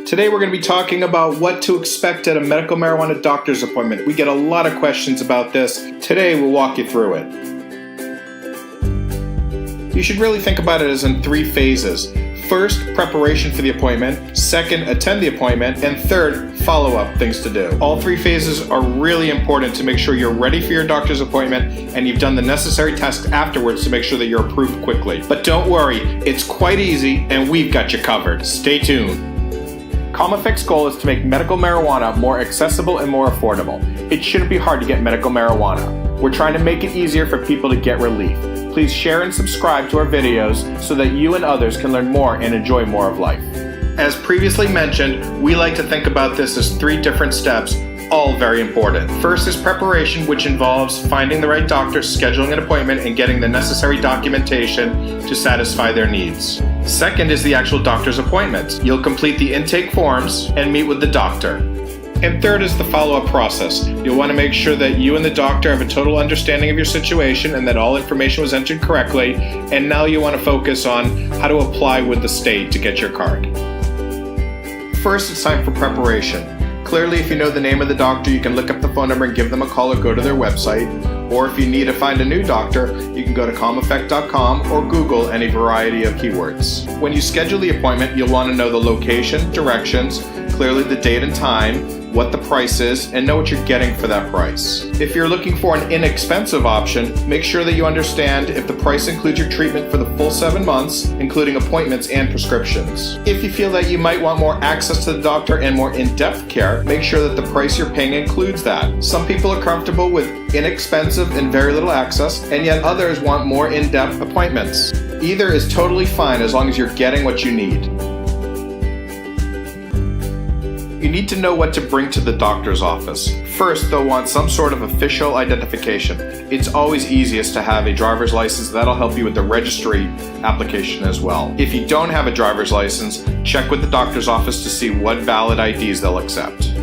Today we're going to be talking about what to expect at a medical marijuana doctor's appointment. We get a lot of questions about this. Today we'll walk you through it. You should really think about it as in 3 phases. First, preparation for the appointment. Second, attend the appointment. And third, follow-up, things to do. All 3 phases are really important to make sure you're ready for your doctor's appointment and you've done the necessary tests afterwards to make sure that you're approved quickly. But don't worry, it's quite easy and we've got you covered. Stay tuned. CalmEffect's goal is to make medical marijuana more accessible and more affordable. It shouldn't be hard to get medical marijuana. We're trying to make it easier for people to get relief. Please share and subscribe to our videos so that you and others can learn more and enjoy more of life. As previously mentioned, we like to think about this as 3 different steps, all very important. First is preparation, which involves finding the right doctor, scheduling an appointment, and getting the necessary documentation to satisfy their needs. Second is the actual doctor's appointment. You'll complete the intake forms and meet with the doctor. And third is the follow-up process. You'll want to make sure that you and the doctor have a total understanding of your situation and that all information was entered correctly. And now you want to focus on how to apply with the state to get your card. First, it's time for preparation. Clearly, if you know the name of the doctor, you can look up the phone number and give them a call or go to their website. Or if you need to find a new doctor, you can go to calmeffect.com or Google any variety of keywords. When you schedule the appointment, you'll want to know the location, directions, clearly the date and time, what the price is, and know what you're getting for that price. If you're looking for an inexpensive option, make sure that you understand if the price includes your treatment for the full 7 months, including appointments and prescriptions. If you feel that you might want more access to the doctor and more in-depth care, make sure that the price you're paying includes that. Some people are comfortable with inexpensive and very little access, and yet others want more in-depth appointments. Either is totally fine as long as you're getting what you need. You need to know what to bring to the doctor's office. First, they'll want some sort of official identification. It's always easiest to have a driver's license. That'll help you with the registry application as well. If you don't have a driver's license, check with the doctor's office to see what valid IDs they'll accept.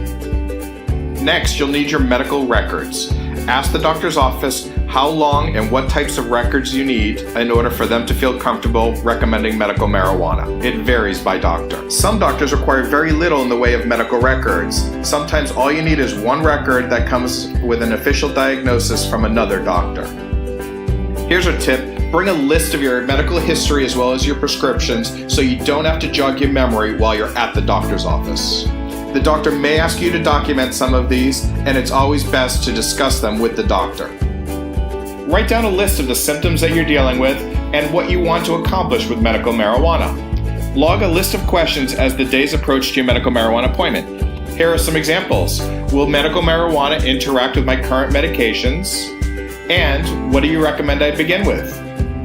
Next, you'll need your medical records. Ask the doctor's office how long and what types of records you need in order for them to feel comfortable recommending medical marijuana. It varies by doctor. Some doctors require very little in the way of medical records. Sometimes all you need is 1 record that comes with an official diagnosis from another doctor. Here's a tip. Bring a list of your medical history as well as your prescriptions so you don't have to jog your memory while you're at the doctor's office. The doctor may ask you to document some of these, and it's always best to discuss them with the doctor. Write down a list of the symptoms that you're dealing with and what you want to accomplish with medical marijuana. Log a list of questions as the days approach to your medical marijuana appointment. Here are some examples. Will medical marijuana interact with my current medications? And what do you recommend I begin with?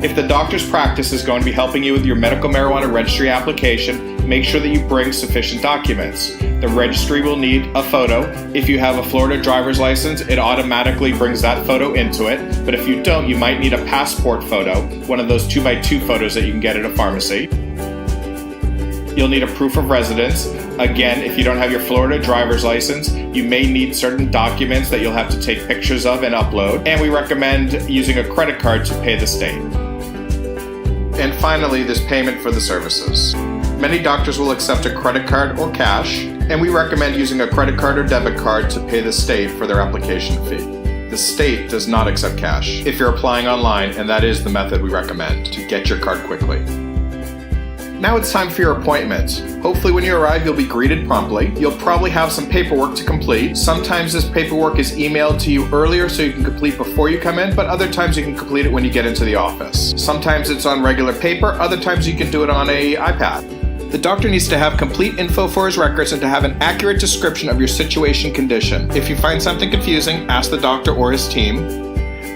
If the doctor's practice is going to be helping you with your medical marijuana registry application, make sure that you bring sufficient documents. The registry will need a photo. If you have a Florida driver's license, it automatically brings that photo into it. But if you don't, you might need a passport photo, one of those 2x2 photos that you can get at a pharmacy. You'll need a proof of residence. Again, if you don't have your Florida driver's license, you may need certain documents that you'll have to take pictures of and upload. And we recommend using a credit card to pay the state. And finally, there's payment for the services. Many doctors will accept a credit card or cash, and we recommend using a credit card or debit card to pay the state for their application fee. The state does not accept cash if you're applying online, and that is the method we recommend to get your card quickly. Now it's time for your appointment. Hopefully when you arrive, you'll be greeted promptly. You'll probably have some paperwork to complete. Sometimes this paperwork is emailed to you earlier so you can complete before you come in, but other times you can complete it when you get into the office. Sometimes it's on regular paper, other times you can do it on an iPad. The doctor needs to have complete info for his records and to have an accurate description of your situation condition. If you find something confusing, ask the doctor or his team.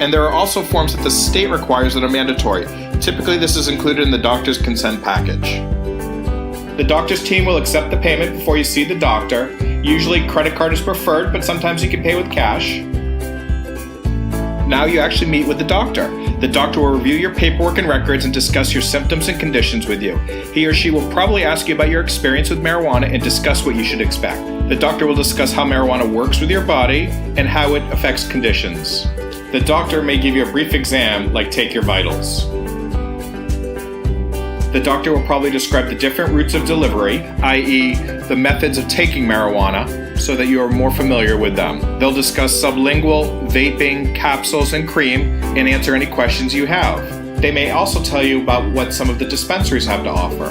And there are also forms that the state requires that are mandatory. Typically, this is included in the doctor's consent package. The doctor's team will accept the payment before you see the doctor. Usually, credit card is preferred, but sometimes you can pay with cash. Now you actually meet with the doctor. The doctor will review your paperwork and records and discuss your symptoms and conditions with you. He or she will probably ask you about your experience with marijuana and discuss what you should expect. The doctor will discuss how marijuana works with your body and how it affects conditions. The doctor may give you a brief exam, like take your vitals. The doctor will probably describe the different routes of delivery, i.e. the methods of taking marijuana, so that you are more familiar with them. They'll discuss sublingual, vaping, capsules, and cream, and answer any questions you have. They may also tell you about what some of the dispensaries have to offer.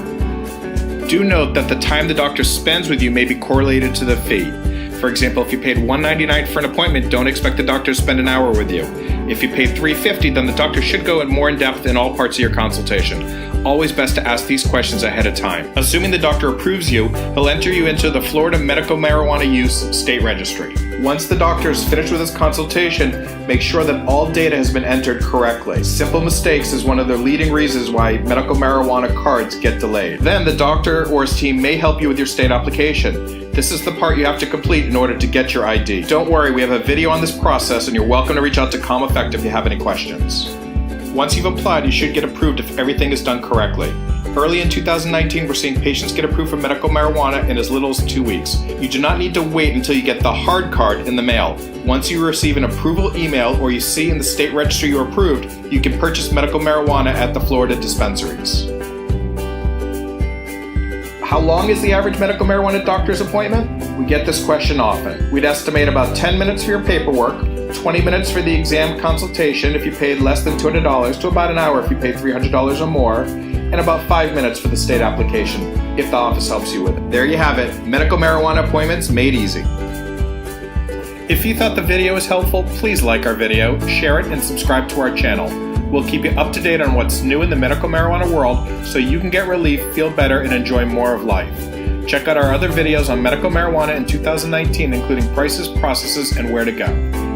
Do note that the time the doctor spends with you may be correlated to the fee. For example, if you paid $199 for an appointment, don't expect the doctor to spend an hour with you. If you paid $350, then the doctor should go in more in depth in all parts of your consultation. Always best to ask these questions ahead of time. Assuming the doctor approves you, he'll enter you into the Florida Medical Marijuana Use State Registry. Once the doctor is finished with his consultation, make sure that all data has been entered correctly. Simple mistakes is one of the leading reasons why medical marijuana cards get delayed. Then the doctor or his team may help you with your state application. This is the part you have to complete in order to get your ID. Don't worry, we have a video on this process and you're welcome to reach out to ComEffect if you have any questions. Once you've applied, you should get approved if everything is done correctly. Early in 2019, we're seeing patients get approved for medical marijuana in as little as 2 weeks. You do not need to wait until you get the hard card in the mail. Once you receive an approval email or you see in the state registry you're approved, you can purchase medical marijuana at the Florida dispensaries. How long is the average medical marijuana doctor's appointment? We get this question often. We'd estimate about 10 minutes for your paperwork, 20 minutes for the exam consultation if you paid less than $200, to about an hour if you paid $300 or more, and about 5 minutes for the state application if the office helps you with it. There you have it, medical marijuana appointments made easy. If you thought the video was helpful, please like our video, share it, and subscribe to our channel. We'll keep you up to date on what's new in the medical marijuana world so you can get relief, feel better, and enjoy more of life. Check out our other videos on medical marijuana in 2019, including prices, processes, and where to go.